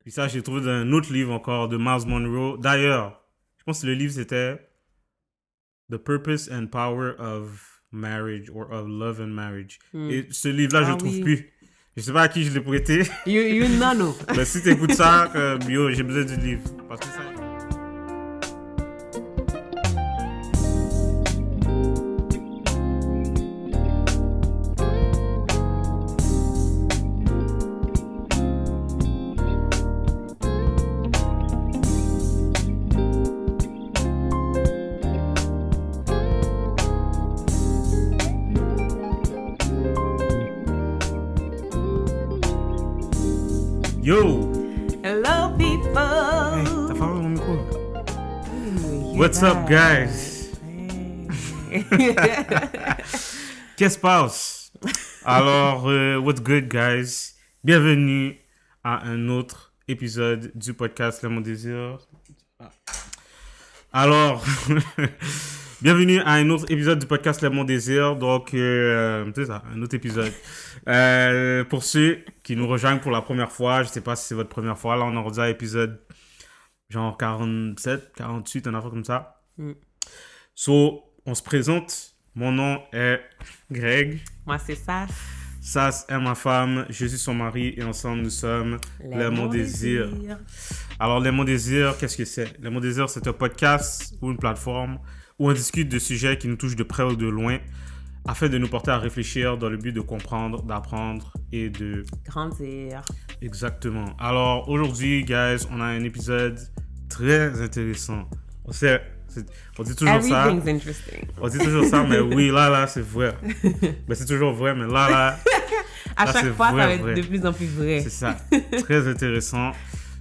Puis ça, j'ai trouvé dans un autre livre encore de Miles Monroe. D'ailleurs, je pense que le livre, c'était The Purpose and Power of Marriage or of Love and Marriage. Et ce livre-là, je le trouve plus. Je sais pas à qui je l'ai prêté. You nano. Mais si t'écoutes ça, yo, j'ai besoin du livre. Parce que ça... Yo! Hello, people! Hey, t'as parlé mon micro? What's up, guys? Hey. Qu'est-ce qui se passe? Alors, what's good, guys? Bienvenue à un autre épisode du podcast Le Mon Désir. Alors, bienvenue à un autre épisode du podcast Le Mon Désir. Donc, c'est ça, un autre épisode. Pour ceux qui nous rejoignent pour la première fois, je sais pas si c'est votre première fois, là on est rendu à l'épisode genre 47, 48, un affaire comme ça. So, on se présente. Mon nom est Greg. Moi, c'est Sas. Sas est ma femme, je suis son mari et ensemble nous sommes Les Mon Désir. Alors, Les Mon Désir, qu'est-ce que c'est? Les Mon Désir, c'est un podcast ou une plateforme où on discute de sujets qui nous touchent de près ou de loin afin de nous porter à réfléchir dans le but de comprendre, d'apprendre et de... grandir. Exactement. Alors, aujourd'hui, guys, on a un épisode très intéressant. On dit toujours ça. Everything's interesting. On dit toujours ça, mais oui, là, c'est vrai. Mais c'est toujours vrai, mais là... À là, chaque c'est fois, vrai, ça va être vrai. de plus en plus vrai. C'est ça. Très intéressant.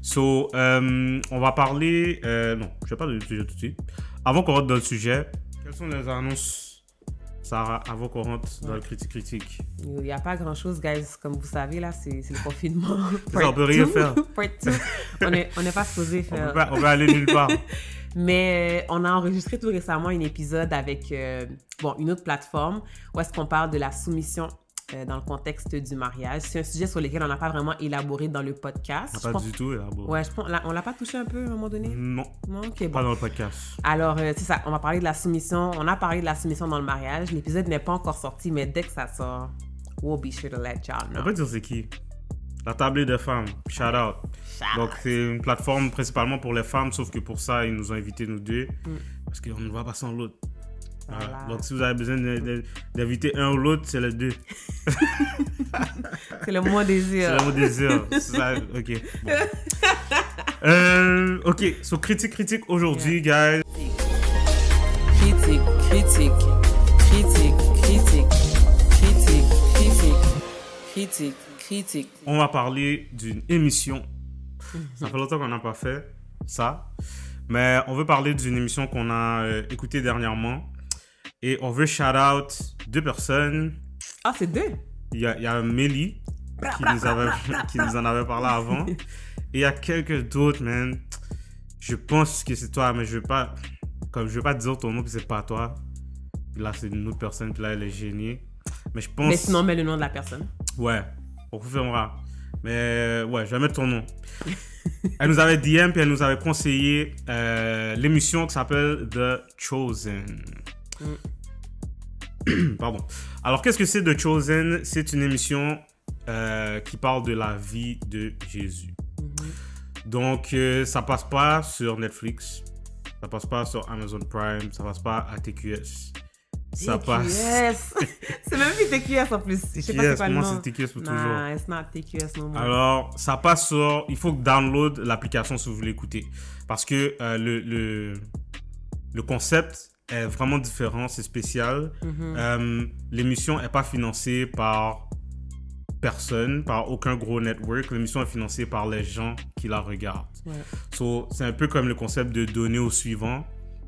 So, on va parler... non, je vais pas donner le sujet tout de suite. Avant qu'on rentre dans le sujet, quelles sont les annonces, Sarah, avant qu'on rentre dans le critique? Il n'y a pas grand-chose, guys. Comme vous savez, là, c'est le confinement. Ça, on peut rien faire. Part 2. On n'est pas supposé faire... On peut aller nulle part. Mais on a enregistré tout récemment un épisode avec une autre plateforme où est-ce qu'on parle de la soumission dans le contexte du mariage. C'est un sujet sur lequel on n'a pas vraiment élaboré dans le podcast. Pas du tout élaboré. Ouais, on l'a pas touché un peu à un moment donné? Non. Non, ok, Pas bon. dans le podcast. Alors, c'est ça, on va parler de la soumission. On a parlé de la soumission dans le mariage. L'épisode n'est pas encore sorti, mais dès que ça sort, we'll be sure to let y'all know. On peut dire c'est qui? La tablée des femmes. Shout out. Donc, c'est une plateforme principalement pour les femmes, sauf que pour ça, ils nous ont invités nous deux. Parce qu'on ne va pas sans l'autre. Voilà. Donc, si vous avez besoin d'inviter un ou l'autre, c'est les deux. C'est le mot désir. C'est le mot désir. C'est ça, ok. Bon. Ok, so critique aujourd'hui, guys. Critique. On va parler d'une émission. Ça fait longtemps qu'on n'a pas fait ça. Mais on veut parler d'une émission qu'on a écoutée dernièrement. Et on veut shout out deux personnes. Ah, c'est deux? Il y a Mélie qui nous en avait parlé avant. Et il y a quelques d'autres, man. Je pense que c'est toi, mais je veux pas te dire ton nom, puis c'est pas toi. Puis là, c'est une autre personne, puis là, elle est génie. Mais je pense... Mais sinon, mets le nom de la personne. Ouais, on confirmera. Mais ouais, je vais mettre ton nom. Elle nous avait DM, puis elle nous avait conseillé l'émission qui s'appelle The Chosen. Pardon. Alors, qu'est-ce que c'est The Chosen? C'est une émission qui parle de la vie de Jésus. Donc, ça passe pas sur Netflix, ça passe pas sur Amazon Prime, ça passe pas à TQS. Ça passe... C'est même plus TQS en plus. Je sais pas c'est quoi le nom. Moi, c'est TQS pour toujours. Nah, it's not TQS no more. Alors, ça passe sur... Il faut download l'application si vous voulez écouter. Parce que le concept est vraiment différent, c'est spécial. L'émission n'est pas financée par personne, par aucun gros network. L'émission est financée par les gens qui la regardent. Ouais. So, c'est un peu comme le concept de donner au suivant.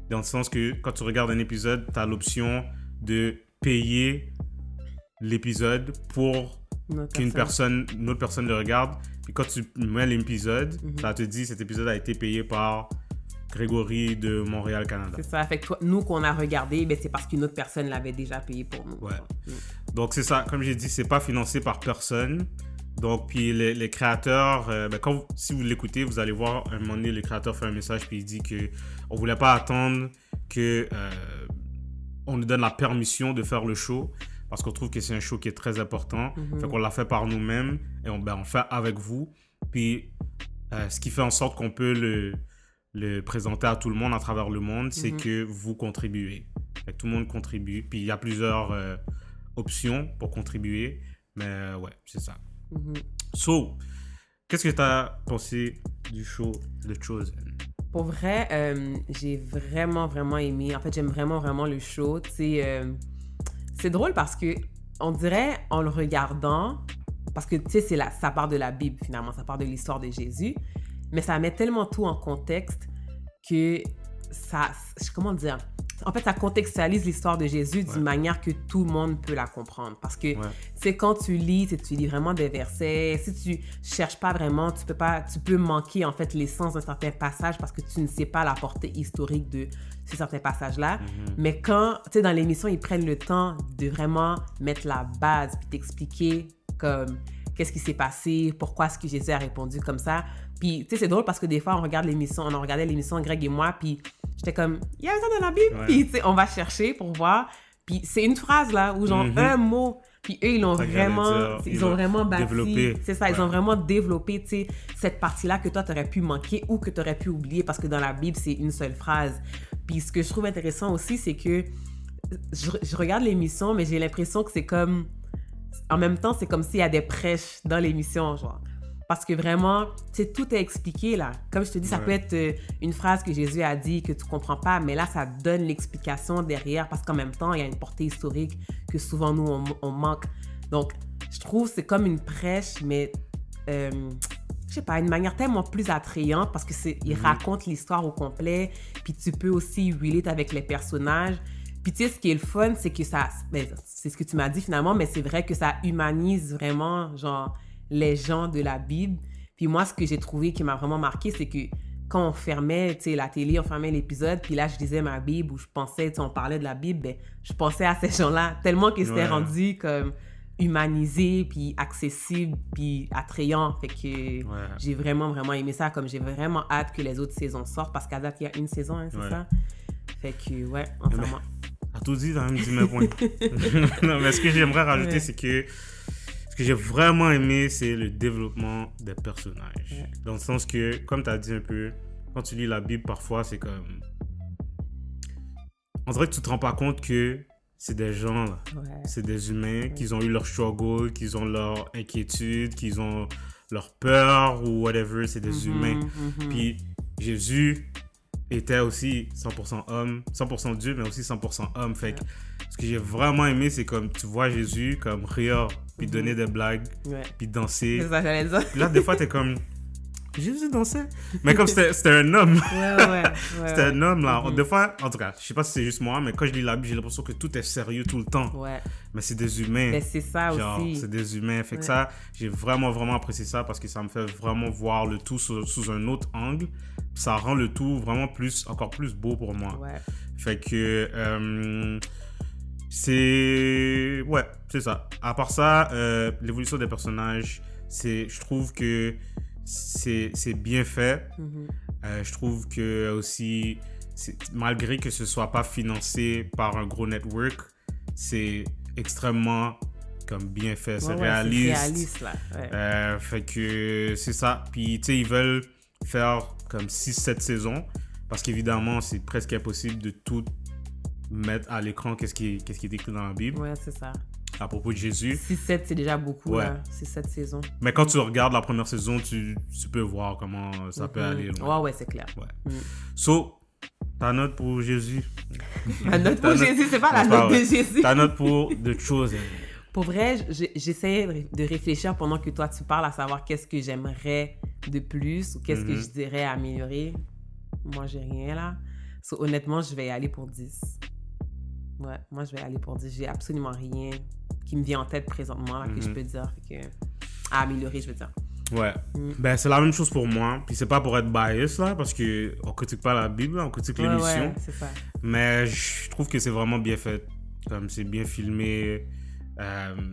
Dans le sens que quand tu regardes un épisode, tu as l'option de payer l'épisode pour qu'une autre personne le regarde. Puis quand tu mets l'épisode, ça te dit cet épisode a été payé par Grégory de Montréal, Canada. C'est ça. Fait que nous qu'on a regardé, ben, c'est parce qu'une autre personne l'avait déjà payé pour nous. Ouais. Donc c'est ça. Comme j'ai dit, c'est pas financé par personne. Donc, puis les créateurs, si vous l'écoutez, vous allez voir, à un moment donné, le créateur fait un message, puis il dit qu'on ne voulait pas attendre que on nous donne la permission de faire le show, parce qu'on trouve que c'est un show qui est très important. Fait qu'on l'a fait par nous-mêmes, et on fait avec vous. Puis, ce qui fait en sorte qu'on peut le présenter à tout le monde à travers le monde, c'est que vous contribuez. Fait que tout le monde contribue. Puis, il y a plusieurs options pour contribuer, mais ouais, c'est ça. So, qu'est-ce que tu as pensé du show The Chosen? Pour vrai, j'ai vraiment, vraiment aimé. En fait, j'aime vraiment, vraiment le show. C'est drôle parce que on dirait, en le regardant, parce que, tu sais, ça part de la Bible, finalement. Ça part de l'histoire de Jésus. Mais ça met tellement tout en contexte que ça... Comment dire? En fait, ça contextualise l'histoire de Jésus d'une manière que tout le monde peut la comprendre. Parce que, tu sais, quand tu lis vraiment des versets, si tu cherches pas vraiment, tu peux manquer, en fait, l'essence d'un certain passage parce que tu ne sais pas la portée historique de ces certains passages-là. Mais quand, tu sais, dans l'émission, ils prennent le temps de vraiment mettre la base puis t'expliquer comme qu'est-ce qui s'est passé, pourquoi est-ce que Jésus a répondu comme ça. Puis, tu sais, c'est drôle parce que des fois, on regardait l'émission, Greg et moi, puis j'étais comme, il y a ça dans la Bible, puis tu sais, on va chercher pour voir. Puis c'est une phrase là, où genre un mot, puis eux, ils ont vraiment bâti. Développé. C'est ça, ils ont vraiment développé, tu sais, cette partie-là que toi, t'aurais pu manquer ou que t'aurais pu oublier parce que dans la Bible, c'est une seule phrase. Puis ce que je trouve intéressant aussi, c'est que je regarde l'émission, mais j'ai l'impression que c'est comme... En même temps, c'est comme s'il y a des prêches dans l'émission, genre. Parce que vraiment, tu sais, tout est expliqué, là. Comme je te dis, ça peut être une phrase que Jésus a dit que tu comprends pas, mais là, ça donne l'explication derrière parce qu'en même temps, il y a une portée historique que souvent, nous, on manque. Donc, je trouve que c'est comme une prêche, mais, je sais pas, une manière tellement plus attrayante parce que il raconte l'histoire au complet, puis tu peux aussi relate avec les personnages. Puis tu sais, ce qui est le fun, c'est que c'est ce que tu m'as dit finalement, mais c'est vrai que ça humanise vraiment, genre, les gens de la Bible. Puis moi, ce que j'ai trouvé qui m'a vraiment marqué, c'est que quand on fermait, tu sais, la télé, on fermait l'épisode, puis là, je lisais ma Bible, ou je pensais, tu sais, on parlait de la Bible, ben, je pensais à ces gens-là, tellement qu'ils s'étaient rendus comme humanisé, puis accessible, puis attrayant. Fait que j'ai vraiment, vraiment aimé ça, comme j'ai vraiment hâte que les autres saisons sortent, parce qu'à date, il y a une saison, hein, c'est ça? Fait que, entièrement. T'as tout dit, t'as même dit mes points. Non, mais ce que j'aimerais rajouter, c'est que ce que j'ai vraiment aimé, c'est le développement des personnages. Dans le sens que, comme t'as dit un peu, quand tu lis la Bible, parfois, c'est comme... On dirait que tu te rends pas compte que c'est des gens, là. C'est des humains, qu'ils ont eu leur struggle, qu'ils ont leur inquiétude, qu'ils ont leur peur ou whatever. C'est des humains. Puis Jésus était aussi 100% homme, 100% Dieu, mais aussi 100% homme. Fait que ce que j'ai vraiment aimé, c'est comme tu vois Jésus comme rire, puis donner des blagues, puis danser. C'est ça, j'allais dire. Puis là, des fois, t'es comme... Jésus dansait. Mais comme c'était un homme. C'était un homme, là. Des fois, en tout cas, je sais pas si c'est juste moi, mais quand je lis la Bible, j'ai l'impression que tout est sérieux tout le temps. Mais c'est des humains. Mais c'est ça genre, aussi. C'est des humains. Fait que ça, j'ai vraiment, vraiment apprécié ça parce que ça me fait vraiment voir le tout sous un autre angle. Ça rend le tout vraiment encore plus beau pour moi. Fait que... c'est ça. À part ça, l'évolution des personnages, je trouve que c'est bien fait. Je trouve que aussi, malgré que ce soit pas financé par un gros network, c'est extrêmement comme bien fait. C'est réaliste. C'est réaliste, là. Fait que c'est ça. Puis, tu sais, ils veulent faire comme 6-7 saisons parce qu'évidemment, c'est presque impossible de tout mettre à l'écran qu'est-ce qui est écrit dans la Bible. C'est ça. À propos de Jésus. 6-7, c'est déjà beaucoup, là. 6-7 saisons. Mais quand tu regardes la première saison, tu peux voir comment ça peut aller loin. C'est clair. So, ta note pour Jésus. Ma note pour Jésus, c'est pas la note de Jésus. Ta note pour The Chosen. Pour vrai, j'essaie de réfléchir pendant que toi, tu parles, à savoir qu'est-ce que j'aimerais de plus ou qu'est-ce que je dirais améliorer. Moi, j'ai rien, là. So, honnêtement, je vais y aller pour 10. Moi, je vais aller pour 10. J'ai absolument rien qui me vient en tête présentement là, que je peux dire à améliorer, je veux dire. Ben, c'est la même chose pour moi. Puis c'est pas pour être biased, là, parce qu'on critique pas la Bible, on critique l'émission. C'est ça. Mais je trouve que c'est vraiment bien fait. Comme c'est bien filmé.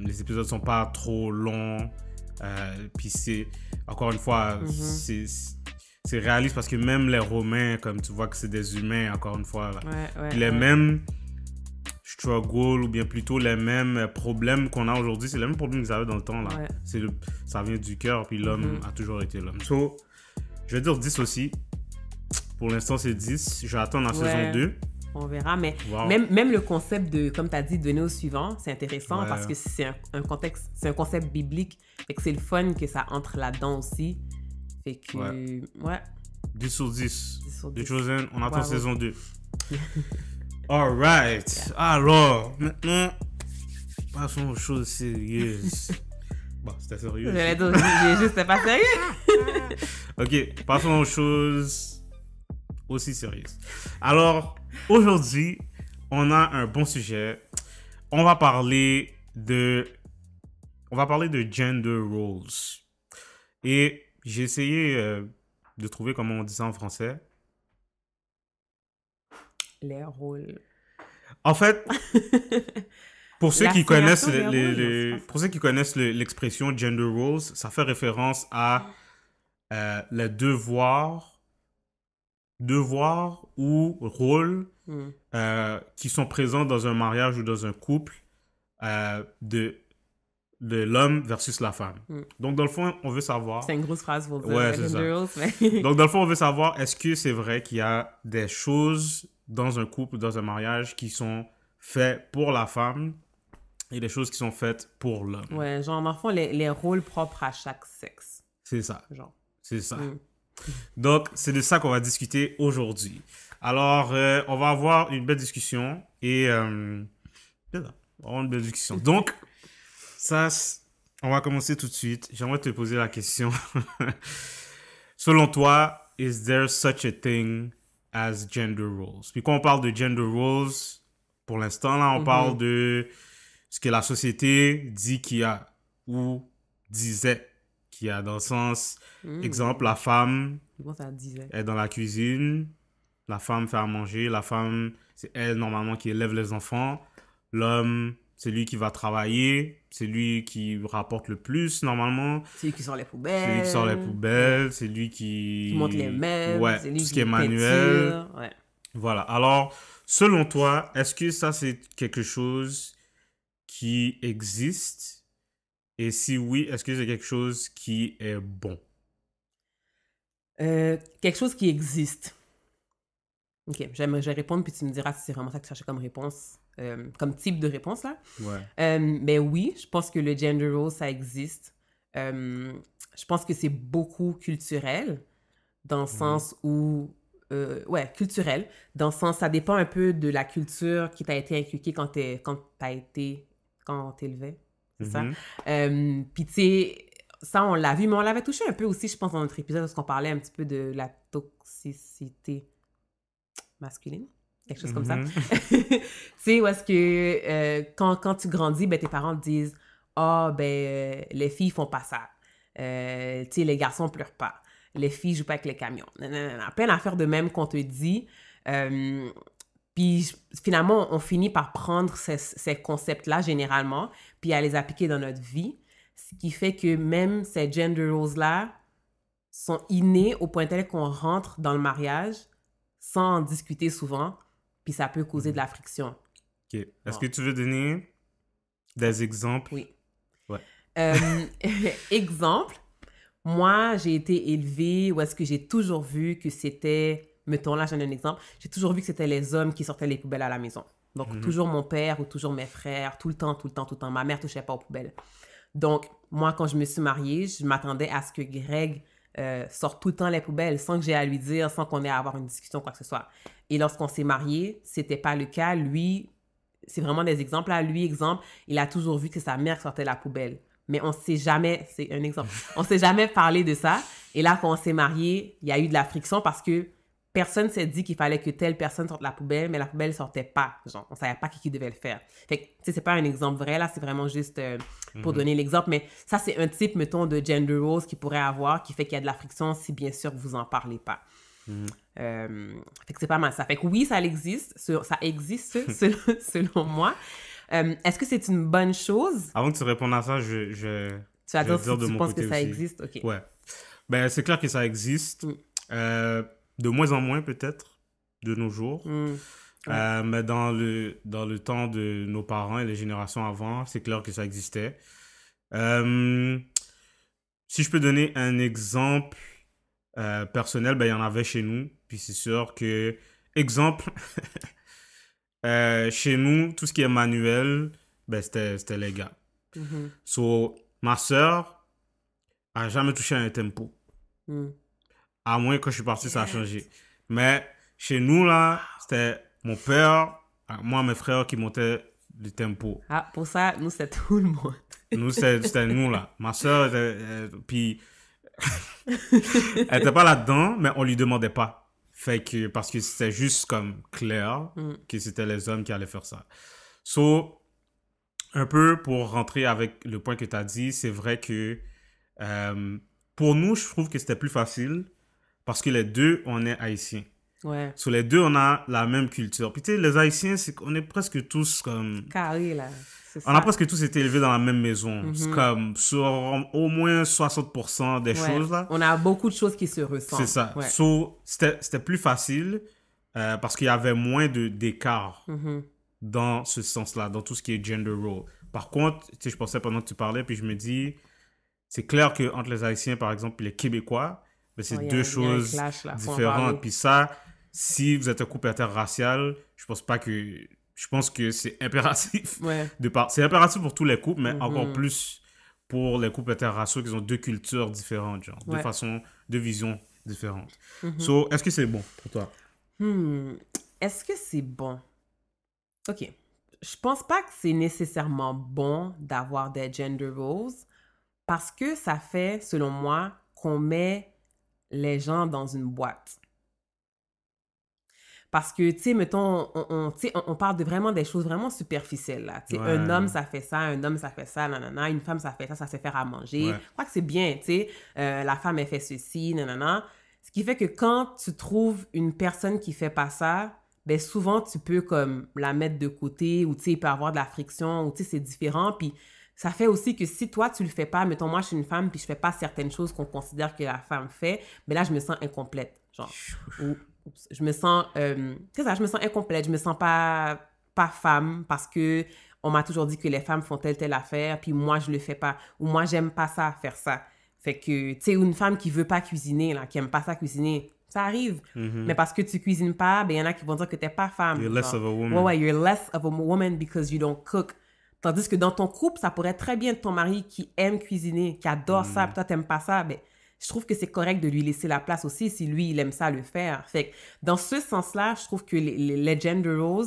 Les épisodes sont pas trop longs. Puis c'est, encore une fois, c'est réaliste parce que même les Romains, comme tu vois que c'est des humains, encore une fois, là. Les mêmes struggles ou bien plutôt les mêmes problèmes qu'on a aujourd'hui, c'est les mêmes problèmes qu'ils avaient dans le temps, là. Ça vient du cœur, puis l'homme a toujours été l'homme. So, je vais dire 10 aussi. Pour l'instant, c'est 10. Je vais attendre la saison 2. On verra, mais même le concept de, comme tu as dit, donner au suivant, c'est intéressant parce que c'est un concept biblique. Fait que c'est le fun que ça entre là-dedans aussi. Fait que, 10 sur 10. 10 sur 10. 10. The Chosen, on attend saison 2. Alright. Alors, maintenant, passons aux choses sérieuses. Bon, c'était sérieux. C'était pas sérieux. Ok, passons aux choses aussi sérieuses. Alors, aujourd'hui, on a un bon sujet. On va parler de gender roles. Et j'ai essayé de trouver comment on dit ça en français. Les rôles. En fait, pour ceux qui connaissent l'expression gender roles, ça fait référence à les devoirs ou rôles qui sont présents dans un mariage ou dans un couple de l'homme versus la femme. Donc, dans le fond, on veut savoir... C'est une grosse phrase pour dire gender roles. Mais... Donc, dans le fond, on veut savoir, est-ce que c'est vrai qu'il y a des choses dans un couple ou dans un mariage qui sont faites pour la femme et des choses qui sont faites pour l'homme? Ouais, genre, dans le fond, les rôles propres à chaque sexe. C'est ça. Genre. C'est ça. Donc, c'est de ça qu'on va discuter aujourd'hui. Alors, on va avoir une belle discussion et... on va avoir une belle discussion. Donc, ça, on va commencer tout de suite. J'aimerais te poser la question. Selon toi, is there such a thing as gender roles? Puis quand on parle de gender roles, pour l'instant, là, on parle de ce que la société dit qu'il y a ou disait qu'il y a, dans le sens, exemple, la femme est dans la cuisine, la femme fait à manger, la femme, c'est elle, normalement, qui élève les enfants, l'homme, c'est lui qui va travailler, c'est lui qui rapporte le plus, normalement. C'est lui qui sort les poubelles. C'est lui qui sort les poubelles, c'est lui qui monte les meubles, ouais, c'est lui tout ce qui est manuel. Ouais. Voilà. Alors, selon toi, est-ce que ça, c'est quelque chose qui existe? Et si oui, est-ce que c'est quelque chose qui est bon? Quelque chose qui existe. Ok, je vais répondre, puis tu me diras si c'est vraiment ça que tu cherchais comme réponse, comme type de réponse, là. Ben oui, je pense que le gender role, ça existe. Je pense que c'est beaucoup culturel, dans le sens où... culturel, dans le sens, ça dépend un peu de la culture qui t'a été inculquée quand t'élevais, c'est ça? Puis tu sais, ça, on l'a vu, mais on l'avait touché un peu aussi, je pense, dans notre épisode, parce qu'on parlait un petit peu de la toxicité masculine, quelque chose comme ça. Tu sais, où est-ce que quand tu grandis, ben, tes parents te disent « Ah, ben, les filles font pas ça. Tu sais, les garçons pleurent pas. Les filles jouent pas avec les camions. » Plein d'affaires de même qu'on te dit. Puis finalement, on finit par prendre ces concepts-là, généralement, puis à les appliquer dans notre vie. Ce qui fait que même ces gender roles-là sont innés au point tel qu'on rentre dans le mariage sans en discuter souvent, puis ça peut causer de la friction. OK. Est-ce que tu veux donner des exemples? Oui. Ouais. Exemple, moi, j'ai été élevée où est-ce que j'ai toujours vu que c'était... Mettons, là, j'en ai un exemple. J'ai toujours vu que c'était les hommes qui sortaient les poubelles à la maison. Donc, toujours mon père ou toujours mes frères, tout le temps. Ma mère ne touchait pas aux poubelles. Donc, moi, quand je me suis mariée, je m'attendais à ce que Greg sorte tout le temps les poubelles sans que j'ai à lui dire, sans qu'on ait à avoir une discussion, quoi que ce soit. Et lorsqu'on s'est mariés, c'était pas le cas. Lui, c'est vraiment des exemples. Là, lui, exemple, il a toujours vu que sa mère sortait la poubelle. Mais on s'est jamais, c'est un exemple, on s'est jamais parlé de ça. Et là, quand on s'est mariés, il y a eu de la friction parce que personne s'est dit qu'il fallait que telle personne sorte la poubelle, mais la poubelle ne sortait pas. Genre, on ne savait pas qui devait le faire. Fait que, tu sais, c'est pas un exemple vrai, là, c'est vraiment juste pour donner l'exemple. Mais ça, c'est un type, mettons, de gender roles qu'il pourrait avoir qui fait qu'il y a de la friction si, bien sûr, vous en parlez pas. Fait que c'est pas mal ça. Fait que oui, ça existe selon moi. Est-ce que c'est une bonne chose? Avant que tu répondes à ça, je Tu vas Je vais dire si de tu mon penses que côté ça aussi. existe, ok. Ouais. Ben, c'est clair que ça existe. Mm. De moins en moins, peut-être, de nos jours. Mm. Ouais. Mais dans le temps de nos parents et les générations avant, c'est clair que ça existait. Euh, Si je peux donner un exemple personnel, ben, il y en avait chez nous. Puis c'est sûr que, exemple, chez nous, tout ce qui est manuel, ben, c'était les gars. Mhm. So, ma sœur a jamais touché à un tempo. Mm. À moins que je suis parti, ça a Yes. changé. Mais chez nous, là, c'était mon père, moi, mes frères qui montaient le tempo. Ah, pour ça, nous, c'est tout le monde. Nous, c'était nous, là. Ma sœur, puis elle était pas là-dedans, mais on lui demandait pas. Fait que, parce que c'était juste comme clair Mm. que c'était les hommes qui allaient faire ça. So, un peu pour rentrer avec le point que tu as dit, c'est vrai que pour nous, je trouve que c'était plus facile parce que les deux, on est haïtiens. Ouais. Sur les deux, on a la même culture. Puis tu sais, les haïtiens, c'est qu'on est presque tous comme... Carré, là. C'est On ça. a presque tous été élevés dans la même maison. Mhm. C'est comme sur au moins 60% des Ouais. choses, là. On a beaucoup de choses qui se ressemblent. C'est ça. Ouais. So, c'était plus facile parce qu'il y avait moins d'écart Mhm. dans ce sens-là, dans tout ce qui est gender role. Par contre, tu sais, je pensais pendant que tu parlais, puis je me dis, c'est clair qu'entre les Haïtiens, par exemple, et les Québécois, ben, c'est Ouais, deux il y a un choses clash, là. Faut en parler. différentes. Puis ça, si vous êtes un couple interracial, je pense pas que... Je pense que c'est impératif. Ouais. C'est impératif pour tous les couples, mais Mhm. encore plus pour les couples interraciaux qui ont deux cultures différentes, genre, Ouais. deux visions différentes. Mhm. So, est-ce que c'est bon pour toi? Est-ce que c'est bon? OK. Je pense pas que c'est nécessairement bon d'avoir des gender roles parce que ça fait, selon moi, qu'on met les gens dans une boîte. Parce que, tu sais, mettons, tu sais, on parle de vraiment des choses vraiment superficielles, là. Tu sais, Ouais. un homme, ça fait ça, un homme, ça fait ça, nanana. Une femme, ça fait ça sait faire à manger. Ouais. Je crois que c'est bien, tu sais. La femme, elle fait ceci, nanana. Ce qui fait que quand tu trouves une personne qui fait pas ça, ben souvent, tu peux comme la mettre de côté ou, tu sais, il peut y avoir de la friction ou, tu sais, c'est différent. Puis ça fait aussi que si toi, tu le fais pas, mettons, moi, je suis une femme puis je fais pas certaines choses qu'on considère que la femme fait, ben là, je me sens incomplète, genre. Ou je me sens, c'est ça, je me sens incomplète, je me sens pas femme parce que on m'a toujours dit que les femmes font telle affaire, puis moi, je le fais pas, ou moi, j'aime pas ça, faire ça. Fait que, tu sais, une femme qui veut pas cuisiner, là, qui aime pas ça cuisiner, ça arrive. Mais parce que tu cuisines pas, ben, il y en a qui vont dire que t'es pas femme. You're less genre. of a woman. Ouais, you're less of a woman because you don't cook. Tandis que dans ton couple, ça pourrait très bien être ton mari qui aime cuisiner, qui adore ça, puis toi, t'aimes pas ça, ben, je trouve que c'est correct de lui laisser la place aussi si lui, il aime ça le faire. Fait que dans ce sens-là, je trouve que les gender roles,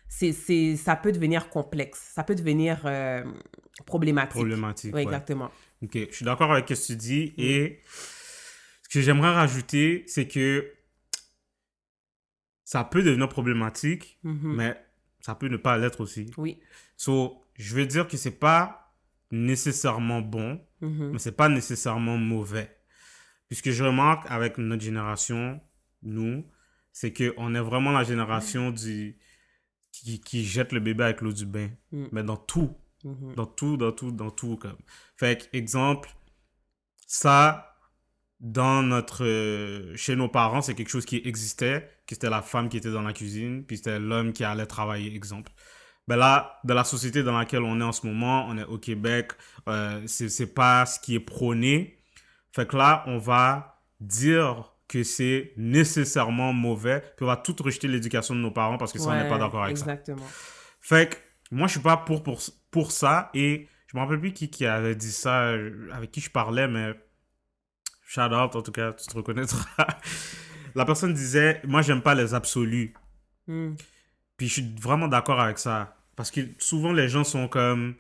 ça peut devenir complexe. Ça peut devenir problématique. Problématique, Oui, ouais. exactement. Ok, je suis d'accord avec ce que tu dis. Et ce que j'aimerais rajouter, c'est que ça peut devenir problématique, mais ça peut ne pas l'être aussi. Oui. So, je veux dire que c'est pas nécessairement bon, mais c'est pas nécessairement mauvais. Puisque je remarque avec notre génération, nous, c'est qu'on est vraiment la génération qui jette le bébé avec l'eau du bain. Mais dans tout. Dans tout. Comme. Fait que, exemple, ça, chez nos parents, c'est quelque chose qui existait, que c'était la femme qui était dans la cuisine, puis c'était l'homme qui allait travailler, exemple. Ben là, dans la société dans laquelle on est en ce moment, on est au Québec, c'est pas ce qui est prôné. Fait que là, on va dire que c'est nécessairement mauvais, puis on va tout rejeter l'éducation de nos parents parce que ça, on n'est pas d'accord avec exactement. ça. Fait que moi, je suis pas pour ça, et je me rappelle plus qui avait dit ça, avec qui je parlais, mais shout out, en tout cas, tu te reconnaîtras. La personne disait, moi, j'aime pas les absolus. Puis je suis vraiment d'accord avec ça. Parce que souvent, les gens sont comme...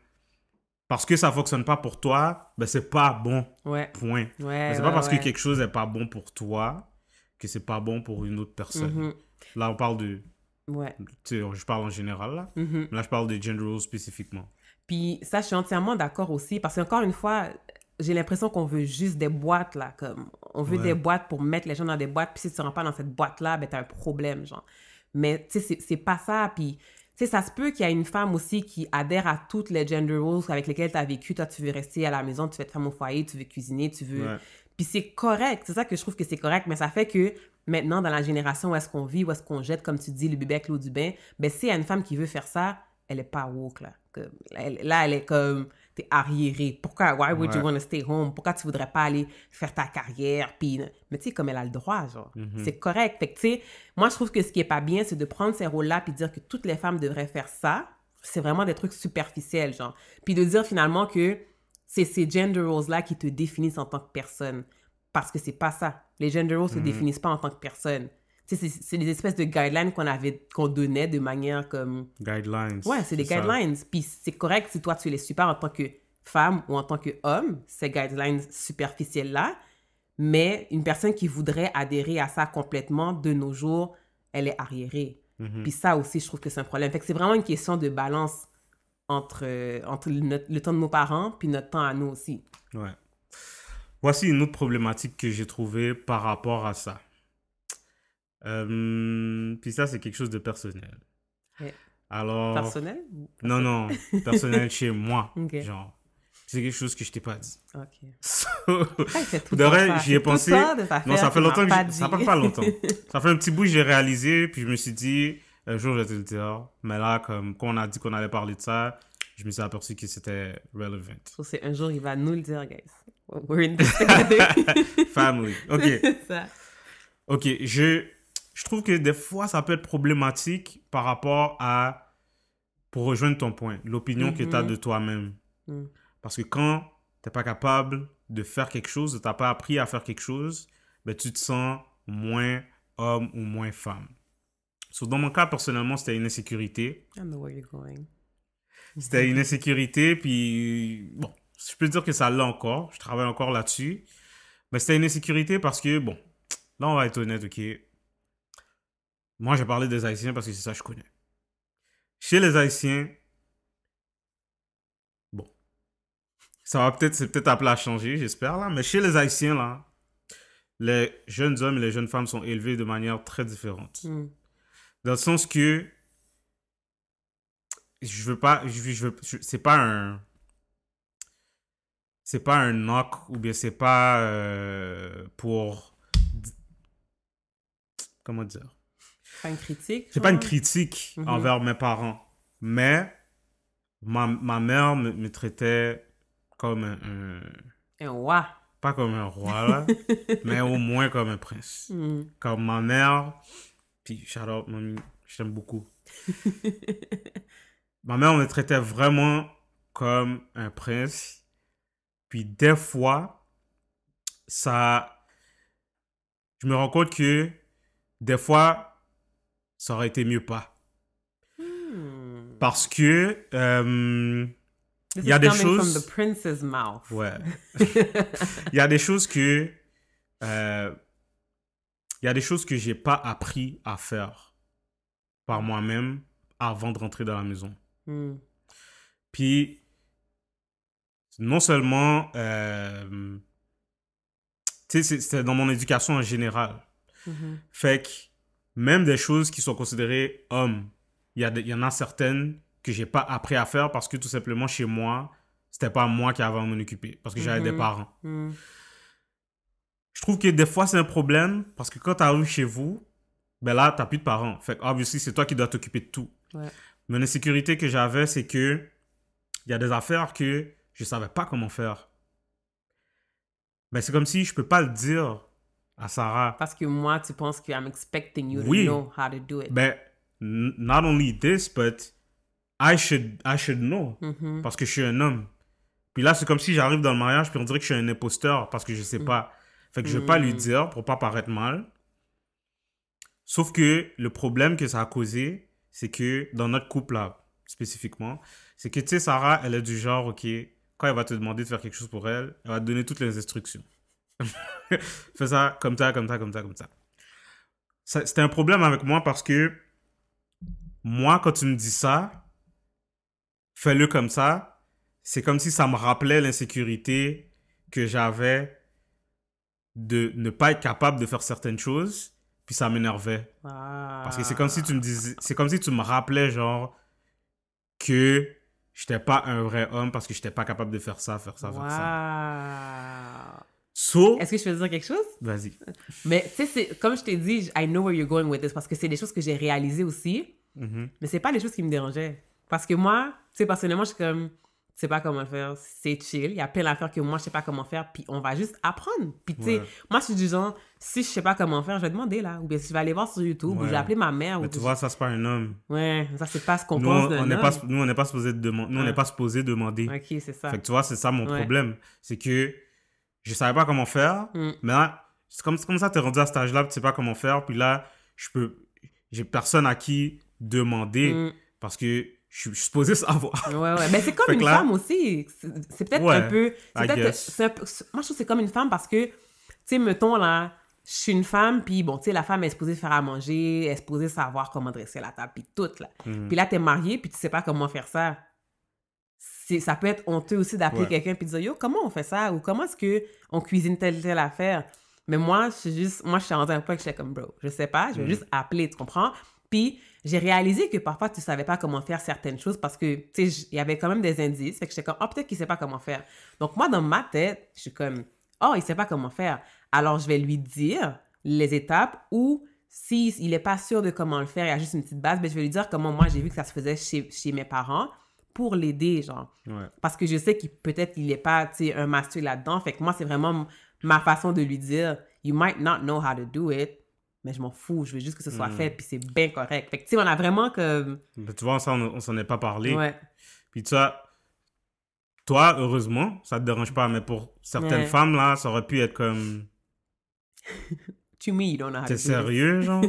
Parce que ça fonctionne pas pour toi, ben c'est pas bon. Ouais. Point. Ouais, c'est pas parce que quelque chose est pas bon pour toi que c'est pas bon pour une autre personne. Là, on parle de... Ouais. Tu sais, je parle en général, là. Mais là, je parle de gender roles spécifiquement. Puis ça, je suis entièrement d'accord aussi. Parce qu'encore une fois, j'ai l'impression qu'on veut juste des boîtes, là. Comme, on veut des boîtes pour mettre les gens dans des boîtes. Puis si tu ne rentres pas dans cette boîte-là, ben t'as un problème, genre. Mais, tu sais, c'est pas ça. Puis... Tu sais, ça se peut qu'il y ait une femme aussi qui adhère à toutes les gender roles avec lesquelles tu as vécu. Toi, tu veux rester à la maison, tu veux être femme au foyer, tu veux cuisiner, tu veux... Ouais. Puis c'est correct. C'est ça que je trouve que c'est correct. Mais ça fait que maintenant, dans la génération où est-ce qu'on vit, où est-ce qu'on jette, comme tu dis, le bébé avec l'eau du bain, ben s'il y a une femme qui veut faire ça, elle est pas woke, là. Comme, là, elle est comme... T'es arriérée. Pourquoi? Why would you Ouais. want to stay home? Pourquoi tu voudrais pas aller faire ta carrière? Puis... Mais tu sais, comme elle a le droit, genre. C'est correct. Fait que, tu sais, moi, je trouve que ce qui est pas bien, c'est de prendre ces rôles-là puis dire que toutes les femmes devraient faire ça. C'est vraiment des trucs superficiels, genre. Puis de dire finalement que c'est ces gender roles-là qui te définissent en tant que personne. Parce que c'est pas ça. Les gender roles se définissent pas en tant que personne. Tu sais, c'est des espèces de guidelines qu'on donnait de manière comme... Guidelines. Ouais, c'est des ça. guidelines. Puis c'est correct si toi, tu les suis pas en tant que femme ou en tant qu'homme, ces guidelines superficielles-là. Mais une personne qui voudrait adhérer à ça complètement, de nos jours, elle est arriérée. Puis ça aussi, je trouve que c'est un problème. Fait que c'est vraiment une question de balance entre le temps de nos parents puis notre temps à nous aussi. Ouais. Voici une autre problématique que j'ai trouvée par rapport à ça. Puis ça, c'est quelque chose de personnel. Ouais. Alors... Personnel? Non, non, personnel chez moi. Ok. Genre, c'est quelque chose que je t'ai pas dit. OK. So, C'est tout de le temps vrai, ça. j'y ai C'est tout pensé. ça de ta Non, ça faire, fait tu longtemps m'as que pas ça dit. fait pas longtemps. Ça fait un petit bout que j'ai réalisé, puis je me suis dit, un jour je vais te le dire. Mais là, comme quand on a dit qu'on allait parler de ça, je me suis aperçu que c'était relevant. So, c'est un jour, il va nous le dire, guys. We're in this together. Family. Ok. C'est ça. Ok. Je trouve que des fois, ça peut être problématique par rapport à, pour rejoindre ton point, l'opinion que tu as de toi-même. Mm. Parce que quand tu n'es pas capable de faire quelque chose, tu n'as pas appris à faire quelque chose, ben, tu te sens moins homme ou moins femme. So, dans mon cas, personnellement, c'était une insécurité. I know where you're going. C'était une insécurité, puis bon, je peux dire que ça l'a encore. Je travaille encore là-dessus. Mais c'était une insécurité parce que, bon, là, on va être honnête, ok. Moi, j'ai parlé des Haïtiens parce que c'est ça que je connais. Chez les Haïtiens, bon, c'est peut-être appelé à changer, j'espère, là. Mais chez les Haïtiens, là, les jeunes hommes et les jeunes femmes sont élevés de manière très différente. Mm. Dans le sens que, c'est pas un knock ou bien c'est pas pour, comment dire, Pas une critique. c'est pas une genre? critique Mhm. envers mes parents, mais ma mère me traitait comme Un roi. pas comme un roi là, mais au moins comme un prince. Mm. Comme ma mère, puis shout out mamie, je t'aime beaucoup. Ma mère me traitait vraiment comme un prince. Puis des fois, je me rends compte que des fois, ça aurait été mieux pas. Hmm. Parce que This il y a is des coming choses... from the prince's mouth. Ouais. Il y a des choses que... il y a des choses que j'ai pas appris à faire par moi-même avant de rentrer dans la maison. Hmm. Puis, non seulement... tu sais, c'était dans mon éducation en général. Mhm. Fait que même des choses qui sont considérées hommes, il y en a certaines que j'ai pas appris à faire parce que tout simplement chez moi, c'était pas moi qui avais à m'en occuper parce que j'avais des parents. Hmm. Je trouve que des fois c'est un problème parce que quand tu arrives chez vous, ben là, t'as plus de parents. Fait que, obviously, c'est toi qui dois t'occuper de tout. Ouais. Mais l'insécurité que j'avais, c'est que il y a des affaires que je savais pas comment faire. Ben, c'est comme si je peux pas le dire à Sarah. Parce que moi, tu penses que I'm expecting you Oui. to know how to do it. Ben, not only this, but I should know. Mhm. Parce que je suis un homme. Puis là, c'est comme si j'arrive dans le mariage, puis on dirait que je suis un imposteur parce que je sais pas. Fait que je vais pas lui dire pour pas paraître mal. Sauf que le problème que ça a causé, c'est que dans notre couple là, spécifiquement, c'est que tu sais, Sarah, elle est du genre, ok, quand elle va te demander de faire quelque chose pour elle, elle va te donner toutes les instructions. Fais ça comme ça, comme ça, comme ça, comme ça. C'était un problème avec moi parce que moi, quand tu me dis ça, fais-le comme ça, c'est comme si ça me rappelait l'insécurité que j'avais de ne pas être capable de faire certaines choses, puis ça m'énervait. Ah. Parce que c'est comme si tu me disais, c'est comme si tu me rappelais genre, que j'étais pas un vrai homme parce que j'étais pas capable de faire ça, faire ça. Wow. So, Est-ce que je peux te dire quelque chose? vas-y. Mais tu sais, comme je t'ai dit, I know where you're going with this parce que c'est des choses que j'ai réalisées aussi, mais c'est pas les choses qui me dérangeaient. Parce que moi, tu sais, personnellement, je suis comme, tu sais pas comment faire, c'est chill. Il y a plein d'affaires que moi, je sais pas comment faire, puis on va juste apprendre. Puis tu sais, moi, je suis du genre, si je sais pas comment faire, je vais demander là. Ou bien si je vais aller voir sur YouTube, ou je vais appeler ma mère. Mais ou tu vois, ça, c'est pas un homme. Ouais, ça, c'est pas ce qu'on Nous, pense d'un homme. nous, on n'est pas supposé demander. Nous, on n'est pas supposé demander. Ok, c'est ça. Fait que tu vois, c'est ça mon problème. C'est que je savais pas comment faire. Mais là, c'est comme ça, t'es rendu à cet âge-là, tu sais pas comment faire. Puis là, j'ai personne à qui demander parce que je suis supposé savoir. Ouais. Mais c'est comme une femme aussi. C'est peut-être un peu... Moi, je trouve que c'est comme une femme parce que, tu sais, mettons, là, je suis une femme, puis bon, tu sais, la femme est supposée faire à manger, elle est supposée savoir comment dresser la table, puis tout, là. Puis là, t'es mariée, puis tu sais pas comment faire ça. Ça peut être honteux aussi d'appeler quelqu'un puis de dire « Yo, comment on fait ça? » ou « Comment est-ce qu'on cuisine telle affaire? » Mais moi, je suis rendue à un point que j'étais comme « Bro, je sais pas, je vais juste appeler, tu comprends? » Puis j'ai réalisé que parfois, tu savais pas comment faire certaines choses parce que, tu sais, il y avait quand même des indices. Fait que j'étais comme « Oh, peut-être qu'il sait pas comment faire. » Donc moi, dans ma tête, je suis comme « Oh, il sait pas comment faire. » Alors, je vais lui dire les étapes ou s'il est pas sûr de comment le faire, il y a juste une petite base, ben, je vais lui dire comment moi, j'ai vu que ça se faisait chez mes parents pour l'aider, genre. Parce que je sais qu'il peut-être il est pas, tu sais, un master là-dedans. Fait que moi, c'est vraiment ma façon de lui dire « You might not know how to do it, mais je m'en fous, je veux juste que ce soit fait, puis c'est bien correct. » Fait que, tu sais, on a vraiment comme... Mais tu vois, ça, on s'en est pas parlé. Ouais. Puis tu vois, toi, heureusement, ça te dérange pas, mais pour certaines femmes, là, ça aurait pu être comme... To me, you don't know how to do T'es sérieux, genre?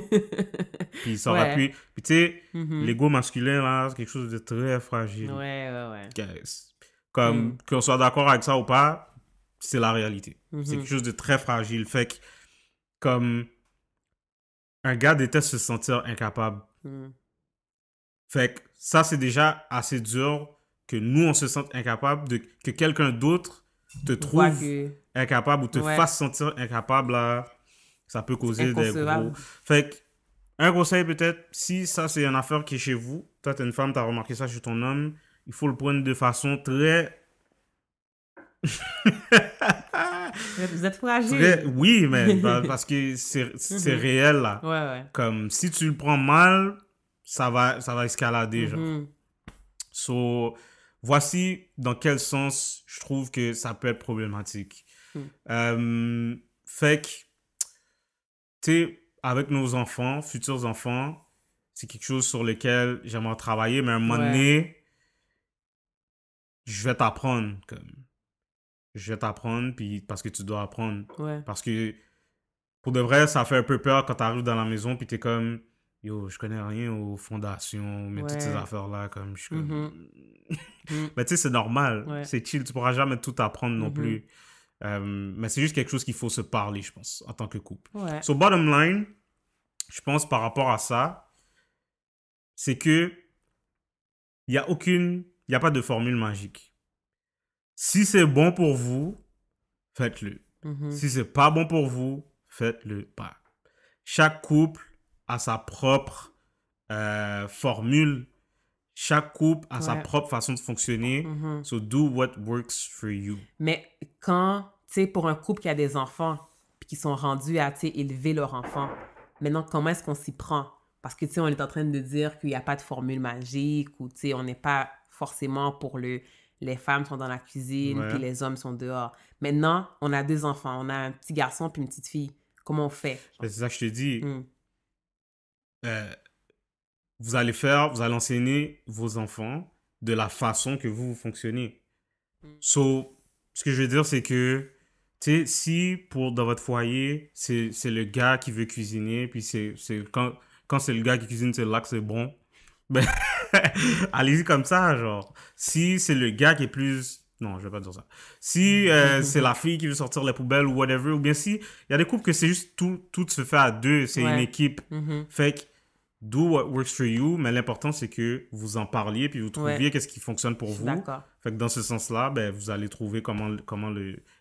Puis ça aurait pu... Puis tu sais, l'ego masculin, là, c'est quelque chose de très fragile. Ouais. Comme, qu'on soit d'accord avec ça ou pas, c'est la réalité. C'est quelque chose de très fragile. Fait que, comme, un gars déteste se sentir incapable. Fait que ça, c'est déjà assez dur que nous, on se sente incapable, que quelqu'un d'autre te trouve incapable ou te fasse sentir incapable, là, ça peut causer des gros... Fait que, un conseil peut-être, si ça, c'est une affaire qui est chez vous, toi, t'es une femme, t'as remarqué ça chez ton homme, il faut le prendre de façon très... Vous êtes fragile. Oui, mais parce que c'est réel, là. Ouais. Comme, si tu le prends mal, ça va escalader, genre. So, voici dans quel sens je trouve que ça peut être problématique. Fait que, tu sais, avec nos enfants, futurs enfants, c'est quelque chose sur lequel j'aimerais travailler, mais à un moment donné, je vais t'apprendre, comme... Je vais t'apprendre, puis parce que tu dois apprendre. Parce que, pour de vrai, ça fait un peu peur quand t'arrives dans la maison, puis t'es comme, yo, je connais rien aux fondations, mais toutes ces affaires-là, comme, je suis comme... Mais tu sais, c'est normal, c'est chill, tu pourras jamais tout apprendre non plus. Mais c'est juste quelque chose qu'il faut se parler, je pense, en tant que couple. So, bottom line, je pense, par rapport à ça, c'est que il y a pas de formule magique. Si c'est bon pour vous, faites-le. Si c'est pas bon pour vous, faites-le pas. Chaque couple a sa propre formule. Chaque couple a sa propre façon de fonctionner. So do what works for you. Mais quand, tu sais, pour un couple qui a des enfants, puis qui sont rendus à, tu sais, élever leur enfant, maintenant, comment est-ce qu'on s'y prend? Parce que, tu sais, on est en train de dire qu'il n'y a pas de formule magique ou, tu sais, on n'est pas forcément pour les femmes sont dans la cuisine, puis les hommes sont dehors. Maintenant, on a 2 enfants. On a un petit garçon puis une petite fille. Comment on fait? C'est ça que je te dis. Vous allez enseigner vos enfants de la façon que vous fonctionnez. So, ce que je veux dire, c'est que, tu sais, si dans votre foyer, c'est le gars qui veut cuisiner, puis quand c'est le gars qui cuisine, c'est là que c'est bon, ben, allez-y comme ça, genre. Si c'est le gars qui est plus... Non, je vais pas dire ça. Si c'est la fille qui veut sortir les poubelles ou whatever, ou bien si il y a des couples que c'est juste tout se fait à 2, c'est une équipe. Fait que do what works for you, mais l'important c'est que vous en parliez puis vous trouviez qu'est-ce qui fonctionne pour vous. D'accord. Fait que dans ce sens-là, ben, vous allez trouver comment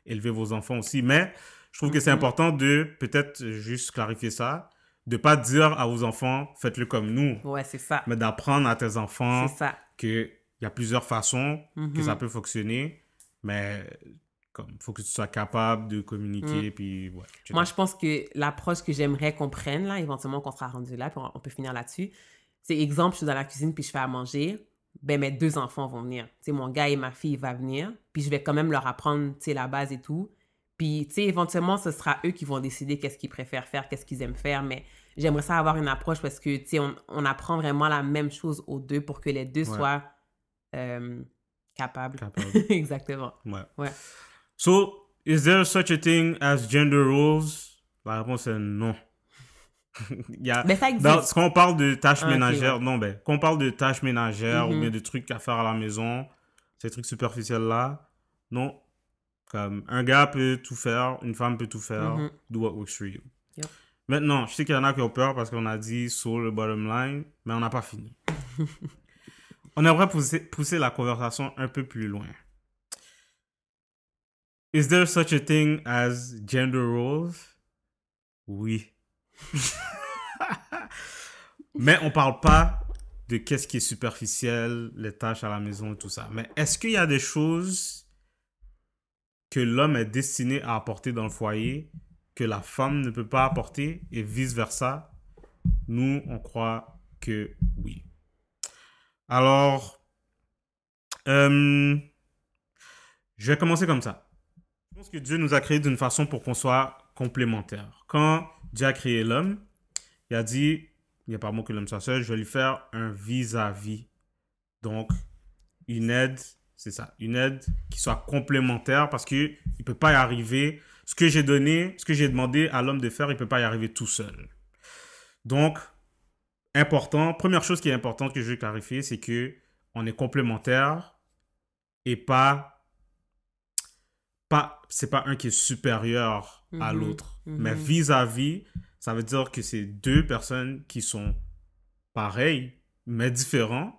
élever vos enfants aussi. Mais je trouve que c'est important de peut-être juste clarifier ça. De pas dire à vos enfants, faites-le comme nous. Ouais, c'est ça. Mais d'apprendre à tes enfants c'est ça. que il y a plusieurs façons que ça peut fonctionner, mais comme faut que tu sois capable de communiquer, puis ouais. Moi, je pense que l'approche que j'aimerais qu'on prenne, là, éventuellement qu'on sera rendu là, puis on peut finir là-dessus, c'est exemple, je suis dans la cuisine, puis je fais à manger, ben mes 2 enfants vont venir. Tu sais, mon gars et ma fille vont venir, puis je vais quand même leur apprendre, tu sais, la base et tout. Puis, tu sais, éventuellement, ce sera eux qui vont décider qu'est-ce qu'ils préfèrent faire, qu'est-ce qu'ils aiment faire, mais j'aimerais ça avoir une approche parce que, tu sais, on apprend vraiment la même chose aux deux pour que les deux soient capables. Exactement. Ouais. So, is there such a thing as gender roles? La réponse est non. Mais ça existe. Quand on parle de tâches ménagères, okay, non, quand on parle de tâches ménagères ou bien de trucs à faire à la maison, ces trucs superficiels-là, non. Comme un gars peut tout faire, une femme peut tout faire, do what works for you. Yep. Maintenant, je sais qu'il y en a qui ont peur parce qu'on a dit sur le bottom line, mais on n'a pas fini. On aimerait pousser la conversation un peu plus loin. Is there such a thing as gender roles? Oui. Mais on parle pas de qu'est-ce qui est superficiel, les tâches à la maison et tout ça. Mais est-ce qu'il y a des choses que l'homme est destiné à apporter dans le foyer que la femme ne peut pas apporter et vice-versa? Nous, on croit que oui. Alors, je vais commencer comme ça. Je pense que Dieu nous a créés d'une façon pour qu'on soit complémentaires. Quand Dieu a créé l'homme, il a dit, il n'y a pas mot que l'homme soit seul, je vais lui faire un vis-à-vis. Donc, une aide, c'est ça, une aide qui soit complémentaire parce qu'il ne peut pas y arriver. Ce que j'ai donné, ce que j'ai demandé à l'homme de faire, il ne peut pas y arriver tout seul. Donc, important, première chose qui est importante que je veux clarifier, c'est que on est complémentaires et c'est pas un qui est supérieur à l'autre. Mais vis-à-vis, ça veut dire que c'est deux personnes qui sont pareilles, mais différents,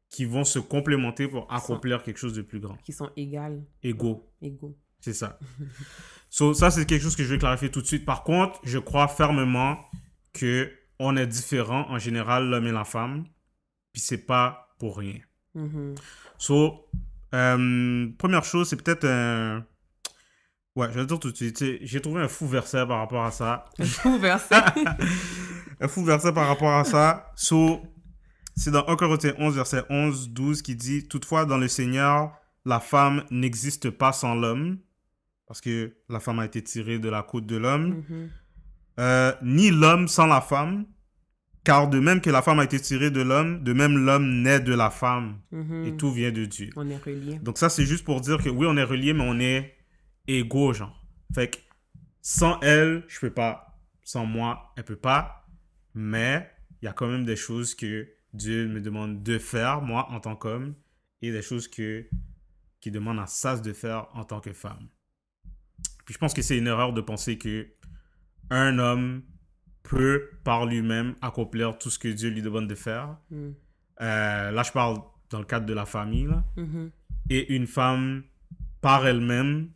qui vont se complémenter pour accomplir quelque chose de plus grand. Qui sont égales. Égaux. Égaux. C'est ça. So, ça, c'est quelque chose que je vais clarifier tout de suite. Par contre, je crois fermement qu'on est différents, en général, l'homme et la femme, puis c'est pas pour rien. So, première chose, c'est peut-être un... Ouais, je vais le dire tout de suite. J'ai trouvé un fou verset par rapport à ça. Un fou verset? Un fou verset par rapport à ça. So, c'est dans 1 Corinthiens 11, verset 11, 12, qui dit « Toutefois, dans le Seigneur, la femme n'existe pas sans l'homme. » Parce que la femme a été tirée de la côte de l'homme. Ni l'homme sans la femme. Car de même que la femme a été tirée de l'homme, de même l'homme naît de la femme. Et tout vient de Dieu. On est reliés. Donc ça, c'est juste pour dire que oui, on est reliés, mais on est égaux, genre. Fait que sans elle, je peux pas. Sans moi, elle peut pas. Mais il y a quand même des choses que Dieu me demande de faire, moi, en tant qu'homme, et des choses qu'il demande à Sas de faire en tant que femme. Puis je pense que c'est une erreur de penser que un homme peut, par lui-même, accomplir tout ce que Dieu lui demande de faire. Là, je parle dans le cadre de la famille, là. Et une femme, par elle-même,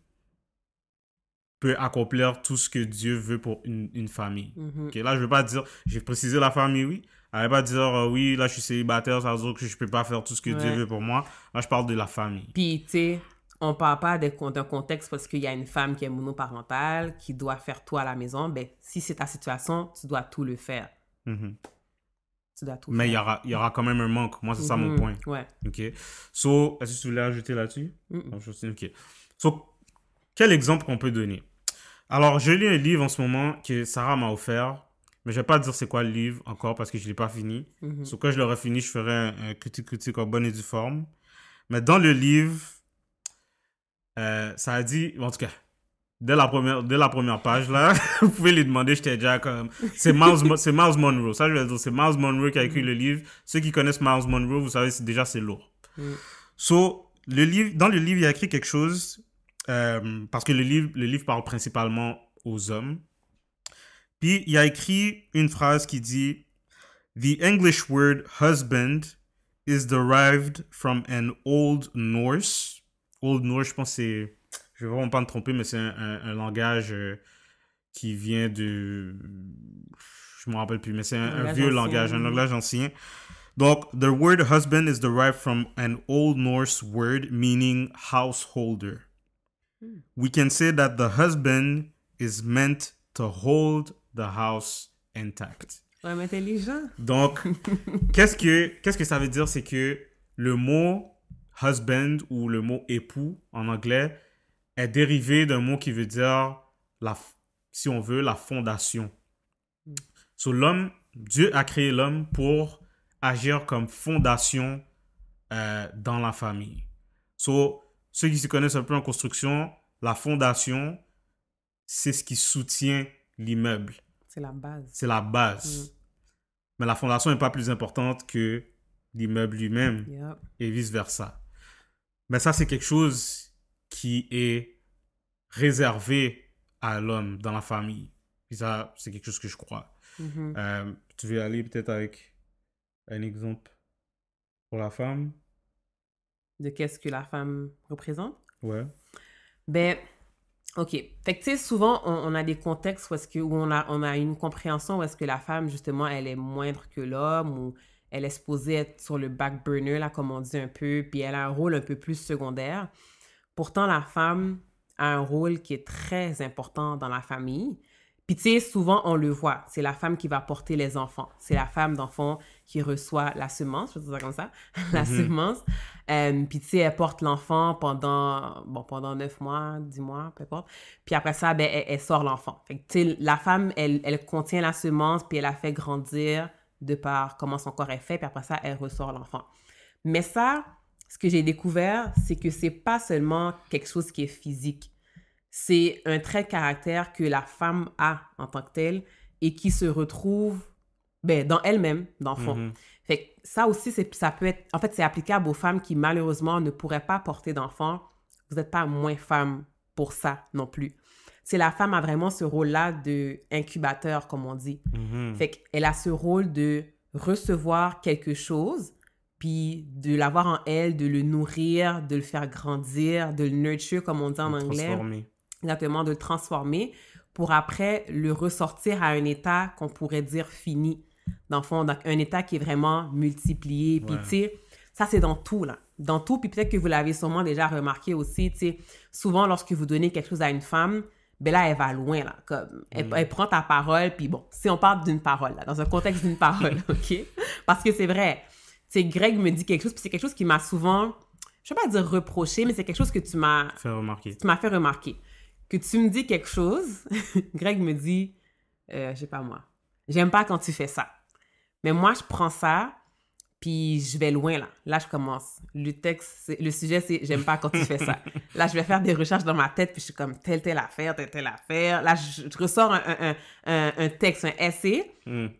peut accomplir tout ce que Dieu veut pour une famille. Okay, là, je ne veux pas dire... J'ai précisé la famille, oui. Je ne vais pas dire, oui, là, je suis célibataire, ça veut dire que je ne peux pas faire tout ce que Dieu veut pour moi. Là, je parle de la famille. Puis, tu sais, on ne parle pas d'un contexte parce qu'il y a une femme qui est monoparentale, qui doit faire tout à la maison. Ben, si c'est ta situation, tu dois tout le faire. Tu dois tout Mais faire. il y aura quand même un manque. Moi, c'est ça mon point. Ouais. OK. So, est-ce que tu voulais ajouter là-dessus? OK. So, quel exemple qu'on peut donner? Alors, je lis un livre en ce moment que Sarah m'a offert, mais je ne vais pas dire c'est quoi le livre encore parce que je ne l'ai pas fini. So, quand je l'aurai fini, je ferai un critique en bonne et due forme. Mais dans le livre, ça a dit, en tout cas, dès la première page, là, vous pouvez lui demander, j'étais déjà comme... C'est Miles Monroe. Ça, je vais dire, c'est Miles Monroe qui a écrit le livre. Ceux qui connaissent Miles Monroe, vous savez, déjà, c'est lourd. So, dans le livre, il y a écrit quelque chose... parce que le livre parle principalement aux hommes. Puis, il y a écrit une phrase qui dit « The English word husband is derived from an Old Norse. » Old Norse, je pense que c'est... Je vais vraiment pas me tromper, mais c'est un langage qui vient de... Je me rappelle plus, mais c'est un vieux langage, un langage ancien. Donc, the word husband is derived from an Old Norse word meaning householder. We can say that the husband is meant to hold the house intact. Ouais, mais intelligent. Donc, qu'est-ce que ça veut dire? C'est que le mot husband ou le mot époux en anglais est dérivé d'un mot qui veut dire, si on veut, la fondation. So, Dieu a créé l'homme pour agir comme fondation dans la famille. So, ceux qui se connaissent un peu en construction, la fondation, c'est ce qui soutient l'immeuble. C'est la base. C'est la base. Mais la fondation n'est pas plus importante que l'immeuble lui-même et vice-versa. Mais ça, c'est quelque chose qui est réservé à l'homme dans la famille. Et ça, c'est quelque chose que je crois. Tu veux aller peut-être avec un exemple pour la femme? De qu'est-ce que la femme représente? Ouais. Ben, OK. Fait que, tu sais, souvent, on a des contextes où on a une compréhension où est-ce que la femme, justement, elle est moindre que l'homme ou elle est supposée être sur le back burner, là, comme on dit un peu, puis elle a un rôle un peu plus secondaire. Pourtant, la femme a un rôle qui est très important dans la famille. Puis, tu sais, souvent, on le voit. C'est la femme qui va porter les enfants. C'est la femme, d'enfant, qui reçoit la semence, je vais dire ça comme ça, la semence. Puis, tu sais, elle porte l'enfant pendant 9 mois, 10 mois, peu importe. Puis après ça, ben, elle sort l'enfant. Fait que, tu sais, la femme, elle contient la semence, puis elle la fait grandir de par comment son corps est fait, puis après ça, elle ressort l'enfant. Mais ça, ce que j'ai découvert, c'est que c'est pas seulement quelque chose qui est physique. C'est un trait de caractère que la femme a en tant que telle et qui se retrouve dans elle-même, dans le fond. Fait que ça aussi, ça peut être... En fait, c'est applicable aux femmes qui, malheureusement, ne pourraient pas porter d'enfants. Vous n'êtes pas moins femme pour ça non plus. C'est la femme a vraiment ce rôle-là d'incubateur, comme on dit. Fait qu'elle a ce rôle de recevoir quelque chose, puis de l'avoir en elle, de le nourrir, de le faire grandir, de le nurture, comme on dit en anglais. Transformer. Exactement, de le transformer pour après le ressortir à un état qu'on pourrait dire fini. Dans le fond, donc un état qui est vraiment multiplié. Puis, tu sais, ça, c'est dans tout, là. Dans tout, puis peut-être que vous l'avez sûrement déjà remarqué aussi, tu sais, souvent, lorsque vous donnez quelque chose à une femme, ben là, elle va loin, là. Comme, elle prend ta parole, puis bon, si on parle d'une parole, là, dans un contexte d'une parole, OK? Parce que c'est vrai, tu sais, Greg me dit quelque chose, puis c'est quelque chose qui m'a souvent, je ne vais pas dire reproché, mais c'est quelque chose que tu m'as fait remarquer. Que tu me dis quelque chose, Greg me dit, je sais pas moi, j'aime pas quand tu fais ça. Mais moi, je prends ça, puis je vais loin, là. Là, je commence. Le sujet, c'est j'aime pas quand tu fais ça. Là, je vais faire des recherches dans ma tête, puis je suis comme telle affaire, telle affaire. Là, je ressors un texte, un essai.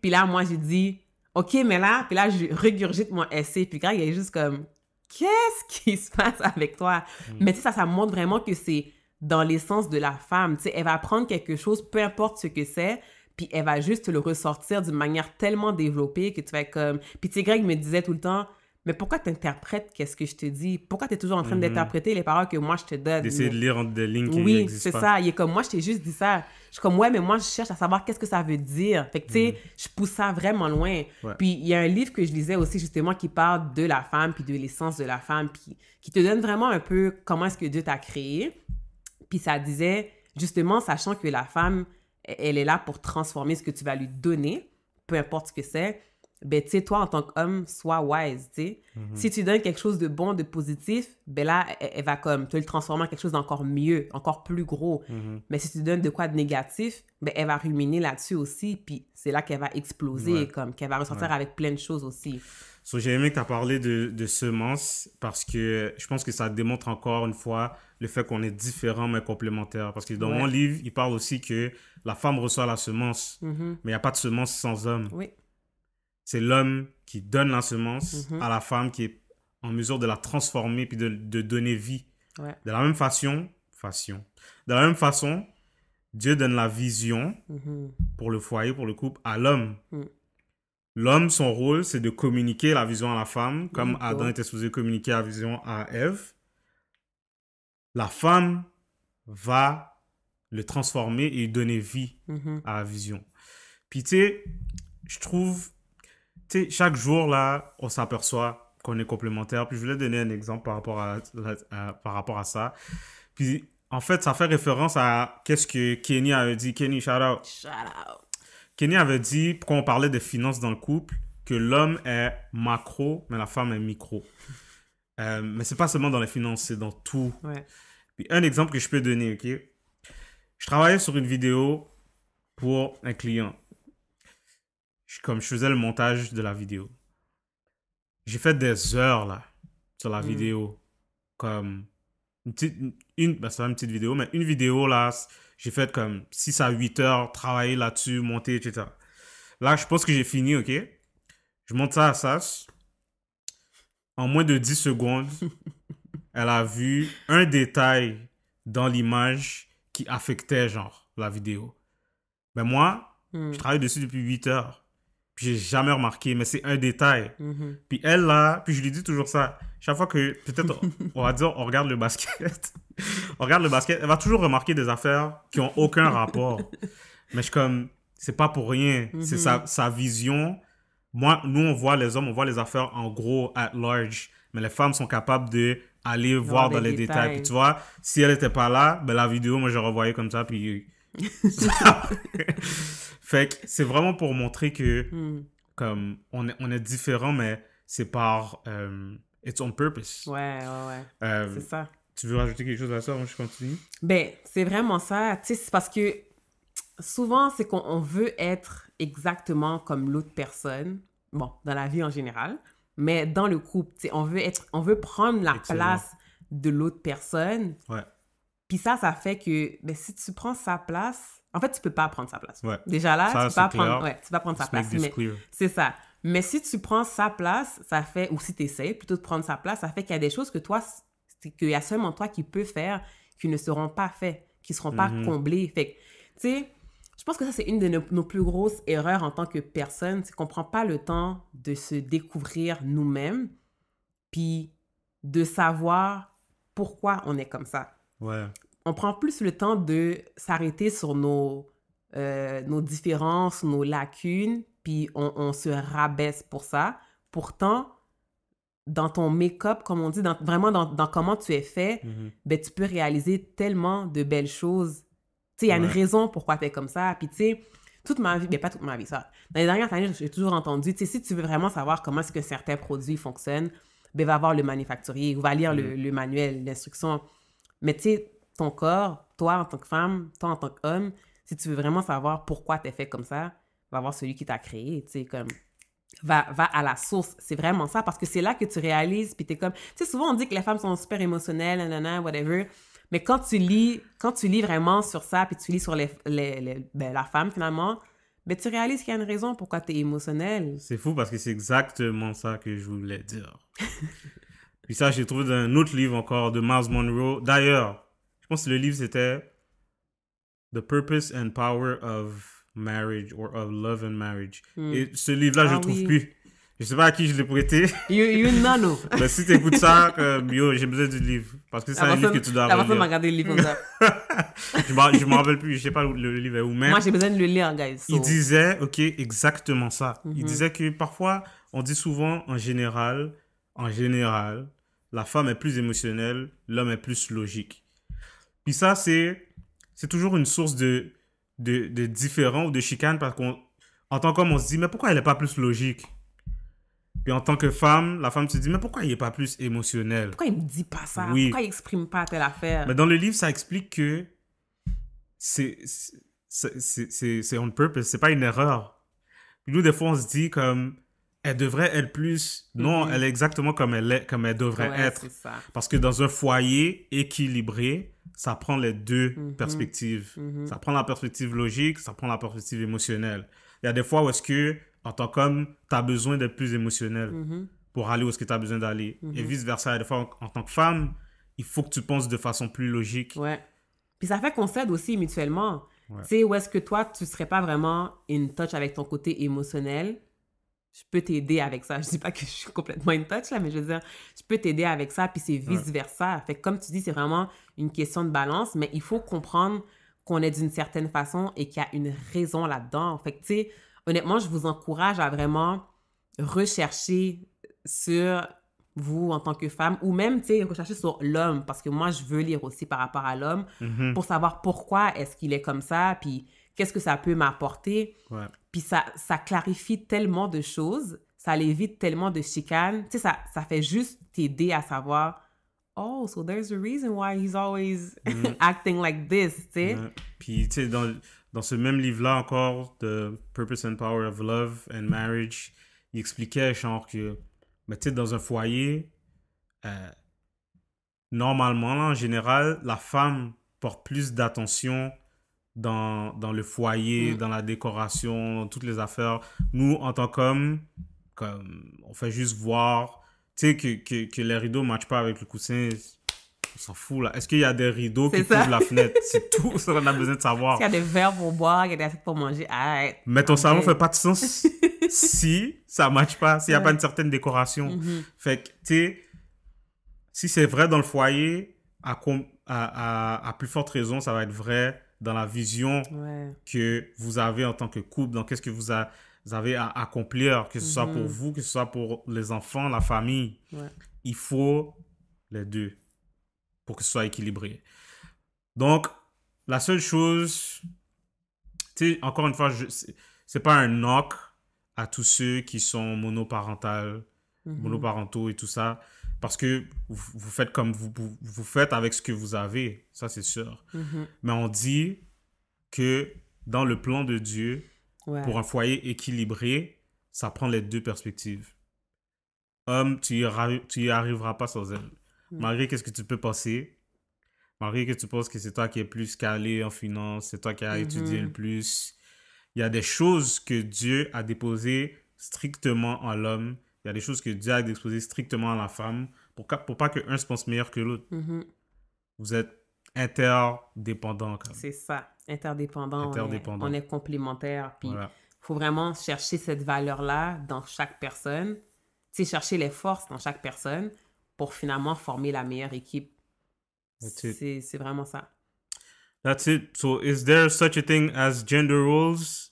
Puis là, moi, j'ai dit, OK, mais là, puis là, je régurgite mon essai. Puis Greg, il est juste comme, qu'est-ce qui se passe avec toi? Mais tu sais, ça montre vraiment que c'est dans l'essence de la femme. Tu sais, elle va prendre quelque chose, peu importe ce que c'est, puis elle va juste le ressortir d'une manière tellement développée que tu vas être comme... Puis tu sais, Greg me disait tout le temps, mais pourquoi tu interprètes qu'est-ce que je te dis? Pourquoi tu es toujours en train d'interpréter les paroles que moi je te donne? D'essayer de lire entre des lignes qui n'existent pas. Oui, c'est ça. Il est comme, moi, je t'ai juste dit ça. Je suis comme, ouais, mais moi, je cherche à savoir qu'est-ce que ça veut dire. Fait que, tu sais, je pousse ça vraiment loin. Ouais. Puis, il y a un livre que je lisais aussi, justement, qui parle de la femme, puis de l'essence de la femme, puis qui te donne vraiment un peu comment est-ce que Dieu t'a créé. Puis, ça disait, justement, sachant que la femme, elle est là pour transformer ce que tu vas lui donner, peu importe ce que c'est, ben, tu sais, toi, en tant qu'homme, sois wise, tu sais. Si tu donnes quelque chose de bon, de positif, ben là, elle va comme te le transformer en quelque chose d'encore mieux, encore plus gros. Mais si tu donnes de quoi de négatif, ben, elle va ruminer là-dessus aussi, puis c'est là qu'elle va exploser, comme qu'elle va ressortir avec plein de choses aussi. So, j'ai aimé que tu as parlé de semences parce que je pense que ça démontre encore une fois le fait qu'on est différents mais complémentaires. Parce que dans mon livre, il parle aussi que la femme reçoit la semence, mais il n'y a pas de semence sans homme. Oui. C'est l'homme qui donne la semence à la femme qui est en mesure de la transformer puis de donner vie. Ouais. De la même façon, Dieu donne la vision pour le foyer, pour le couple, à l'homme. L'homme, son rôle, c'est de communiquer la vision à la femme, comme Adam était supposé communiquer la vision à Ève. La femme va le transformer et donner vie à la vision. Puis, tu sais, je trouve tu sais, chaque jour, là, on s'aperçoit qu'on est complémentaires. Puis je voulais donner un exemple par rapport à ça. Puis, en fait, ça fait référence à qu'est-ce que Kenny avait dit. Kenny, shout out. Shout out. Kenny avait dit, quand on parlait des finances dans le couple, que l'homme est macro, mais la femme est micro. Mais c'est pas seulement dans les finances, c'est dans tout. Ouais. Puis un exemple que je peux donner, ok? Je travaillais sur une vidéo pour un client. Comme je faisais le montage de la vidéo. J'ai fait des heures, là, sur la vidéo. Comme ben, c'est pas une petite vidéo, mais une vidéo, là, j'ai fait comme 6 à 8 heures, travailler là-dessus, monter, etc. Là, je pense que j'ai fini, ok? Je monte ça à Sas. En moins de 10 secondes, elle a vu un détail dans l'image qui affectait, genre, la vidéo. Mais moi, je travaille dessus depuis 8 heures. Puis j'ai jamais remarqué, mais c'est un détail. Puis elle, là, puis je lui dis toujours ça. Chaque fois que, peut-être, on va dire, on regarde le basket. On regarde le basket, elle va toujours remarquer des affaires qui ont aucun rapport. Mais je suis comme, c'est pas pour rien. C'est sa vision. Moi, nous, on voit les hommes, on voit les affaires en gros, at large. Mais les femmes sont capables de aller voir dans les détails. Puis tu vois, si elle était pas là, ben la vidéo, moi, je revoyais comme ça, puis... Fait que c'est vraiment pour montrer que comme on est différents, mais c'est par it's on purpose. Ouais. C'est ça. Tu veux rajouter quelque chose à ça? Moi, je continue. Ben, c'est vraiment ça. Tu sais, c'est parce que souvent, c'est qu'on veut être exactement comme l'autre personne. Bon, dans la vie en général. Mais dans le couple, tu sais, on veut prendre la place de l'autre personne. Ouais. Puis ça fait que, ben, si tu prends sa place, en fait, tu peux pas prendre sa place. Ouais. Déjà là, ça, tu peux pas prendre sa place. Mais c'est ça. Mais si tu prends sa place, ça fait, ou si tu essaies plutôt de prendre sa place, ça fait qu'il y a des choses que toi, qu'il y a seulement toi qui peux faire, qui ne seront pas faites, qui ne seront pas comblées. Fait que, tu sais, je pense que ça, c'est une de nos plus grosses erreurs en tant que personne, c'est qu'on ne prend pas le temps de se découvrir nous-mêmes, puis de savoir pourquoi on est comme ça. Ouais. On prend plus le temps de s'arrêter sur nos différences, nos lacunes, puis on se rabaisse pour ça. Pourtant, dans ton make-up, comme on dit, vraiment dans comment tu es fait, ben, tu peux réaliser tellement de belles choses. Tu sais, il y a une raison pourquoi tu es comme ça. Puis tu sais, toute ma vie, mais pas toute ma vie, ça. Dans les dernières années, j'ai toujours entendu, tu sais, si tu veux vraiment savoir comment est-ce que certains produits fonctionnent, ben, va voir le manufacturier ou va lire le manuel, l'instruction. Mais tu sais, ton corps, toi en tant que femme, toi en tant qu'homme, si tu veux vraiment savoir pourquoi t'es fait comme ça, va voir celui qui t'a créé, tu sais, comme, va à la source. C'est vraiment ça, parce que c'est là que tu réalises, puis t'es comme, tu sais, souvent on dit que les femmes sont super émotionnelles, nanana, whatever, mais quand tu lis vraiment sur ça, puis tu lis sur ben, la femme finalement, ben tu réalises qu'il y a une raison pourquoi t'es émotionnelle. C'est fou parce que c'est exactement ça que je voulais dire. Puis ça, j'ai trouvé dans un autre livre encore de Miles Monroe. D'ailleurs, je pense que le livre, c'était The Purpose and Power of Marriage or of Love and Marriage. Et ce livre-là, je le trouve plus. Je sais pas à qui je l'ai prêté. You nano. Mais si tu écoutes ça, yo, j'ai besoin du livre. Parce que c'est un livre que tu dois relire. La personne m'a regardé le livre comme ça. Je m'en rappelle plus. Je sais pas le livre est où. Mais moi, j'ai besoin de le lire, guys. Il disait, ok, exactement ça. Il disait que parfois, on dit souvent en général, la femme est plus émotionnelle, l'homme est plus logique. Puis ça, c'est toujours une source de différend ou de chicane parce qu'en tant qu'homme, on se dit, mais pourquoi elle n'est pas plus logique? Puis en tant que femme, la femme se dit, mais pourquoi il n'est pas plus émotionnel? Pourquoi il ne me dit pas ça? Oui. Pourquoi il n'exprime pas telle affaire? Mais dans le livre, ça explique que c'est on purpose, c'est pas une erreur. Puis nous, des fois, on se dit comme, elle devrait être plus... Non, elle est exactement comme elle devrait être. C'est ça. Parce que dans un foyer équilibré, ça prend les deux perspectives. Ça prend la perspective logique, ça prend la perspective émotionnelle. Il y a des fois où est-ce que, en tant qu'homme, tu as besoin d'être plus émotionnel pour aller où est-ce que tu as besoin d'aller. Et vice-versa. Il y a des fois, en tant que femme, il faut que tu penses de façon plus logique. Ouais. Puis ça fait qu'on s'aide aussi mutuellement. Ouais. Tu sais, où est-ce que toi, tu serais pas vraiment in touch avec ton côté émotionnel? Je peux t'aider avec ça. Je dis pas que je suis complètement in touch, là, mais je veux dire, je peux t'aider avec ça, puis c'est vice-versa. Fait que comme tu dis, c'est vraiment une question de balance, mais il faut comprendre qu'on est d'une certaine façon et qu'il y a une raison là-dedans. Fait que, tu sais, honnêtement, je vous encourage à vraiment rechercher sur vous en tant que femme, ou même, tu sais, rechercher sur l'homme, parce que moi, je veux lire aussi par rapport à l'homme, pour savoir pourquoi est-ce qu'il est comme ça, puis qu'est-ce que ça peut m'apporter. Ouais. Puis ça clarifie tellement de choses, ça évite tellement de chicanes. Tu sais, ça fait juste t'aider à savoir, oh, so there's a reason why he's always acting like this, tu sais. Ouais. Puis, tu sais, dans ce même livre-là encore, The Purpose and Power of Love and Marriage, il expliquait, genre, que, mais tu sais, dans un foyer, normalement, là, en général, la femme porte plus d'attention dans le foyer, dans la décoration, dans toutes les affaires. Nous, en tant qu'hommes, comme, on fait juste voir, tu sais, que les rideaux ne matchent pas avec le coussin. On s'en fout, là. Est-ce qu'il y a des rideaux qui couvrent la fenêtre? C'est tout ce qu'on a besoin de savoir. S'il y a des verres pour boire, il y a des assiettes pour manger, arrête. Mais ton salon ne fait pas de sens si ça ne matche pas, s'il n'y a pas une certaine décoration. Fait que, tu sais, si c'est vrai dans le foyer, à plus forte raison, ça va être vrai dans la vision que vous avez en tant que couple, dans qu'est-ce que vous avez à accomplir, que ce soit pour vous, que ce soit pour les enfants, la famille. Il faut les deux pour que ce soit équilibré. Donc, la seule chose, tu sais, encore une fois, c'est pas un knock à tous ceux qui sont monoparentaux et tout ça, parce que vous faites comme vous faites avec ce que vous avez, ça c'est sûr. Mais on dit que dans le plan de Dieu, pour un foyer équilibré, ça prend les deux perspectives. Homme, tu y arriveras pas sans elle. Malgré qu'est-ce que tu peux penser, malgré que tu penses que c'est toi qui es plus calé en finance, c'est toi qui as étudié le plus, il y a des choses que Dieu a déposées strictement en l'homme, il y a des choses que Dieu a déposées strictement en la femme, pour pas qu'un se pense meilleur que l'autre. Vous êtes interdépendants. C'est ça, interdépendants. On est complémentaires. Puis il faut vraiment chercher cette valeur-là dans chaque personne. Tu sais, chercher les forces dans chaque personne pour finalement former la meilleure équipe. C'est vraiment ça. That's it. So, is there such a thing as gender roles?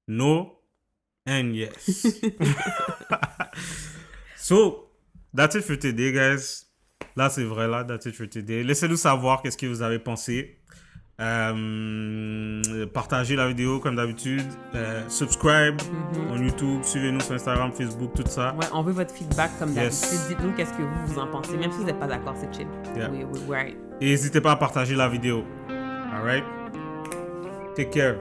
No and yes. So, that's it for today, guys. Là, c'est vrai, là. That's it for today. Laissez-nous savoir qu'est-ce que vous avez pensé. Partagez la vidéo comme d'habitude. Subscribe on YouTube. Suivez-nous sur Instagram, Facebook, tout ça. Ouais, on veut votre feedback comme d'habitude. Dites-nous qu'est-ce que vous en pensez. Même si vous n'êtes pas d'accord, c'est chill. Right. Et n'hésitez pas à partager la vidéo. All right? Take care.